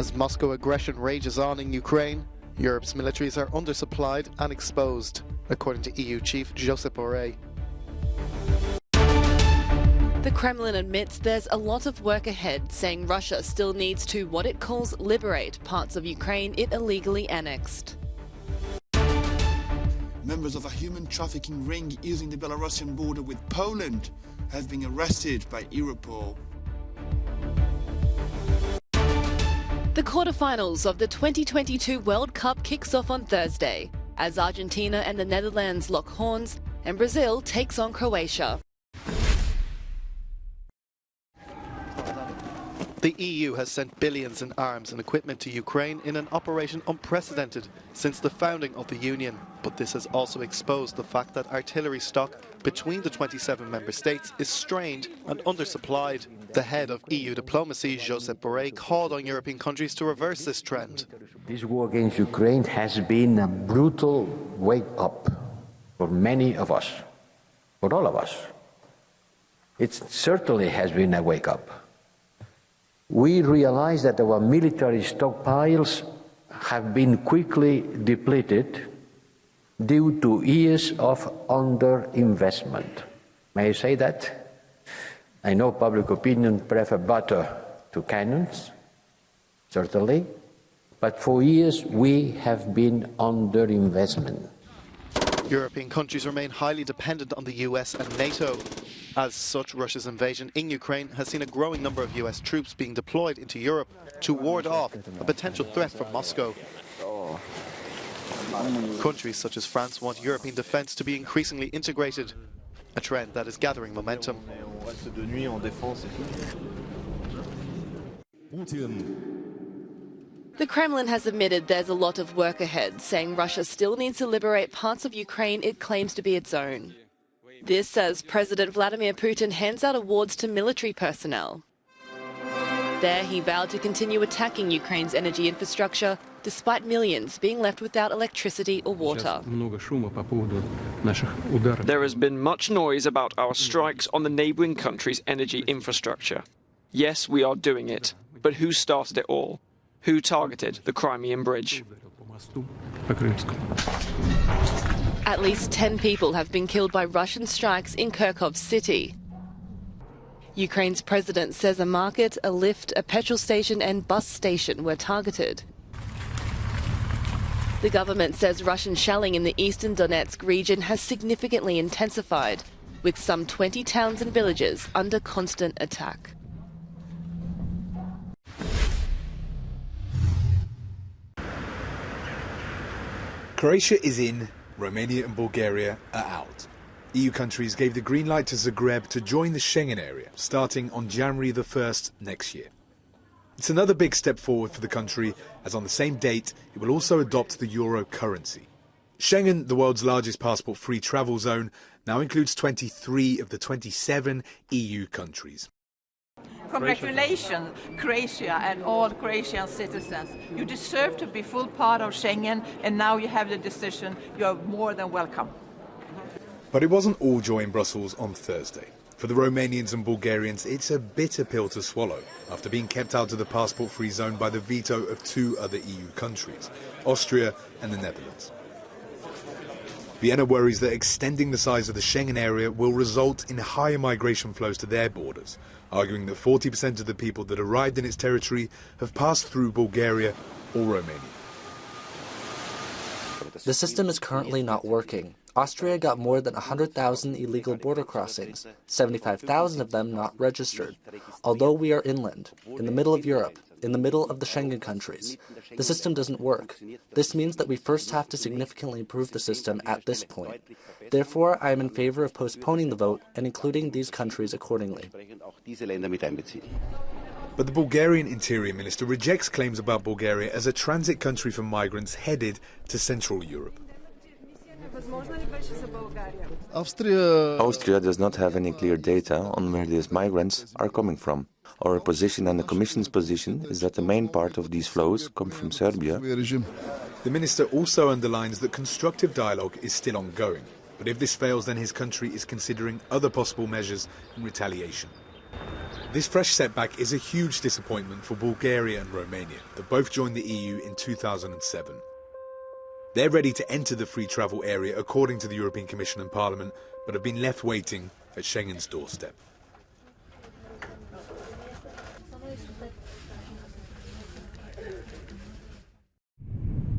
As Moscow aggression rages on in Ukraine, Europe's militaries are undersupplied and exposed, according to EU Chief Josep Borrell. The Kremlin admits there's a lot of work ahead, saying Russia still needs to, what it calls, liberate parts of Ukraine it illegally annexed. Members of a human trafficking ring using the Belarusian border with Poland have been arrested by Europol. The quarterfinals of the 2022 World Cup kicks off on Thursday, as Argentina and the Netherlands lock horns and Brazil takes on Croatia. The EU has sent billions in arms and equipment to Ukraine in an operation unprecedented since the founding of the Union. But this has also exposed the fact that artillery stock between the 27 member states is strained and undersupplied. The head of EU diplomacy, Josep Borrell, called on European countries to reverse this trend. This war against Ukraine has been a brutal wake-up for many of us, for all of us. It certainly has been a wake-up. We realize that our military stockpiles have been quickly depleted due to years of underinvestment. May I say that? I know public opinion prefer butter to cannons, certainly, but for years we have been underinvestment. European countries remain highly dependent on the US and NATO. As such, Russia's invasion in Ukraine has seen a growing number of US troops being deployed into Europe to ward off a potential threat from Moscow. Countries such as France want European defence to be increasingly integrated, a trend that is gathering momentum. The Kremlin has admitted there's a lot of work ahead, saying Russia still needs to liberate parts of Ukraine it claims to be its own. This as President Vladimir Putin hands out awards to military personnel. There he vowed to continue attacking Ukraine's energy infrastructure, despite millions being left without electricity or water. There has been much noise about our strikes on the neighbouring country's energy infrastructure. Yes, we are doing it, but who started it all? Who targeted the Crimean Bridge? At least 10 people have been killed by Russian strikes in Kharkov city. Ukraine's president says a market, a lift, a petrol station and bus station were targeted. The government says Russian shelling in the eastern Donetsk region has significantly intensified, with some 20 towns and villages under constant attack. Croatia is in, Romania and Bulgaria are out. EU countries gave the green light to Zagreb to join the Schengen area, starting on January the 1st next year. It's another big step forward for the country, as on the same date it will also adopt the euro currency. Schengen, the world's largest passport-free travel zone, now includes 23 of the 27 EU countries. Congratulations, Croatia and all Croatian citizens. You deserve to be full part of Schengen, and now you have the decision. You are more than welcome. But it wasn't all joy in Brussels on Thursday. For the Romanians and Bulgarians, it's a bitter pill to swallow after being kept out of the passport-free zone by the veto of two other EU countries, Austria and the Netherlands. Vienna worries that extending the size of the Schengen area will result in higher migration flows to their borders, arguing that 40% of the people that arrived in its territory have passed through Bulgaria or Romania. The system is currently not working. Austria got more than 100,000 illegal border crossings, 75,000 of them not registered. Although we are inland, in the middle of Europe, in the middle of the Schengen countries, the system doesn't work. This means that we first have to significantly improve the system at this point. Therefore, I am in favor of postponing the vote and including these countries accordingly. But the Bulgarian Interior Minister rejects claims about Bulgaria as a transit country for migrants headed to Central Europe. Austria does not have any clear data on where these migrants are coming from. Our position and the Commission's position is that the main part of these flows come from Serbia. The minister also underlines that constructive dialogue is still ongoing. But if this fails, then his country is considering other possible measures in retaliation. This fresh setback is a huge disappointment for Bulgaria and Romania, that both joined the EU in 2007. They're ready to enter the free travel area according to the European Commission and Parliament, but have been left waiting at Schengen's doorstep.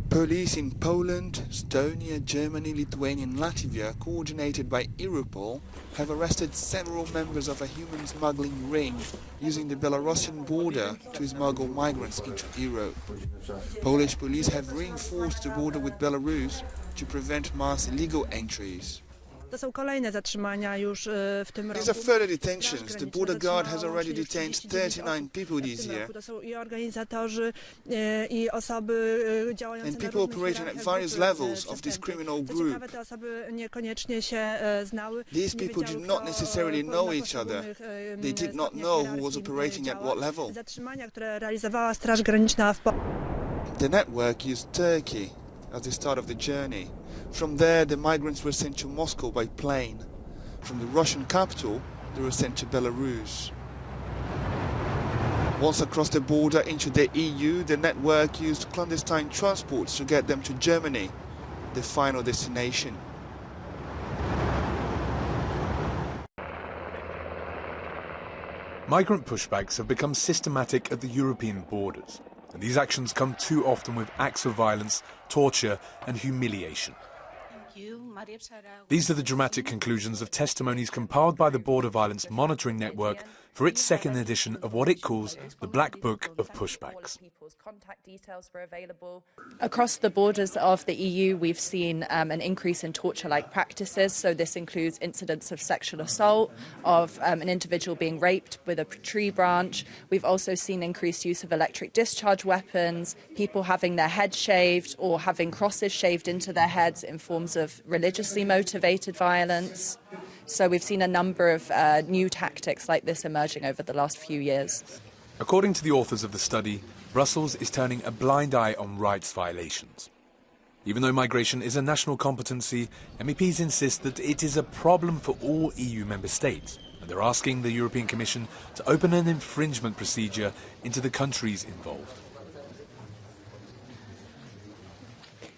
Police in Poland, Estonia, Germany, Lithuania and Latvia, coordinated by Europol, have arrested several members of a human smuggling ring using the Belarusian border to smuggle migrants into Europe. Polish police have reinforced the border with Belarus to prevent mass illegal entries. These are further detentions. The border guard has already detained 39 people this year. And people operating at various levels of this criminal group. These people did not necessarily know each other. They did not know who was operating at what level. The network used Turkey at the start of the journey. From there, the migrants were sent to Moscow by plane. From the Russian capital, they were sent to Belarus. Once across the border into the EU, the network used clandestine transports to get them to Germany, the final destination. Migrant pushbacks have become systematic at the European borders, and these actions come too often with acts of violence, torture and humiliation. These are the dramatic conclusions of testimonies compiled by the Border Violence Monitoring Network for its second edition of what it calls the Black Book of Pushbacks. Across the borders of the EU, we've seen an increase in torture-like practices. So this includes incidents of sexual assault, of an individual being raped with a tree branch. We've also seen increased use of electric discharge weapons, people having their heads shaved or having crosses shaved into their heads in forms of religiously motivated violence. So we've seen a number of new tactics like this emerging over the last few years. According to the authors of the study, Brussels is turning a blind eye on rights violations. Even though migration is a national competency, MEPs insist that it is a problem for all EU member states, and they're asking the European Commission to open an infringement procedure into the countries involved.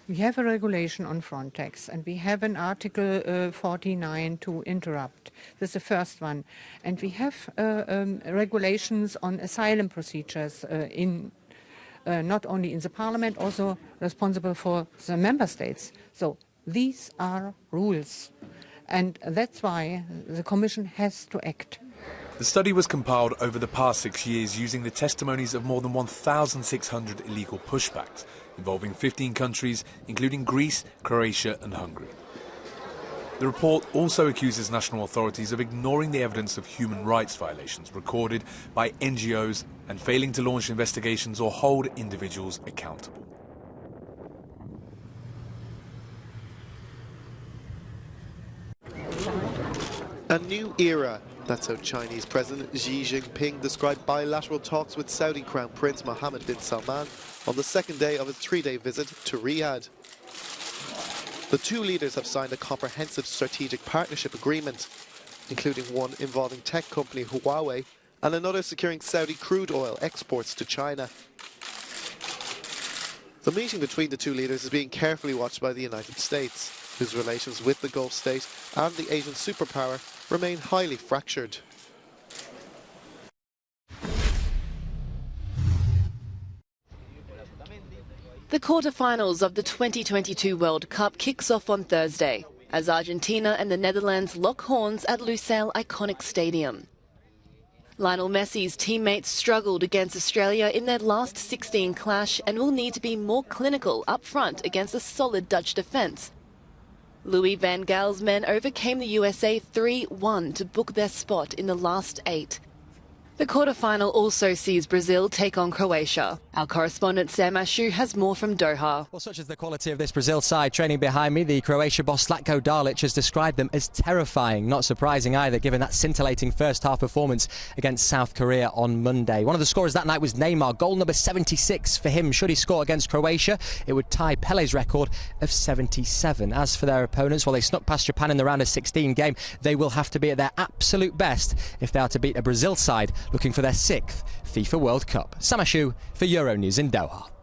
We have a regulation on Frontex, and we have an Article 49 to interrupt. This is the first one. And we have regulations on asylum procedures not only in the Parliament, also responsible for the member states. So these are rules. And that's why the Commission has to act. The study was compiled over the past 6 years using the testimonies of more than 1,600 illegal pushbacks, involving 15 countries, including Greece, Croatia and Hungary. The report also accuses national authorities of ignoring the evidence of human rights violations recorded by NGOs and failing to launch investigations or hold individuals accountable. A new era. That's how Chinese President Xi Jinping described bilateral talks with Saudi Crown Prince Mohammed bin Salman on the second day of his 3-day visit to Riyadh. The two leaders have signed a comprehensive strategic partnership agreement, including one involving tech company Huawei and another securing Saudi crude oil exports to China. The meeting between the two leaders is being carefully watched by the United States, whose relations with the Gulf state and the Asian superpower remain highly fractured. The quarter-finals of the 2022 World Cup kicks off on Thursday as Argentina and the Netherlands lock horns at Lusail iconic stadium. Lionel Messi's teammates struggled against Australia in their last 16 clash and will need to be more clinical up front against a solid Dutch defence. Louis van Gaal's men overcame the USA 3-1 to book their spot in the last 8. The quarter-final also sees Brazil take on Croatia. Our correspondent Sam Ashu has more from Doha. Well, such is the quality of this Brazil side. Training behind me, the Croatia boss Zlatko Dalic has described them as terrifying. Not surprising either, given that scintillating first-half performance against South Korea on Monday. One of the scorers that night was Neymar, goal number 76 for him. Should he score against Croatia, it would tie Pele's record of 77. As for their opponents, while they snuck past Japan in the round of 16 game, they will have to be at their absolute best if they are to beat a Brazil side looking for their 6th FIFA World Cup. Samashu for Euronews in Doha.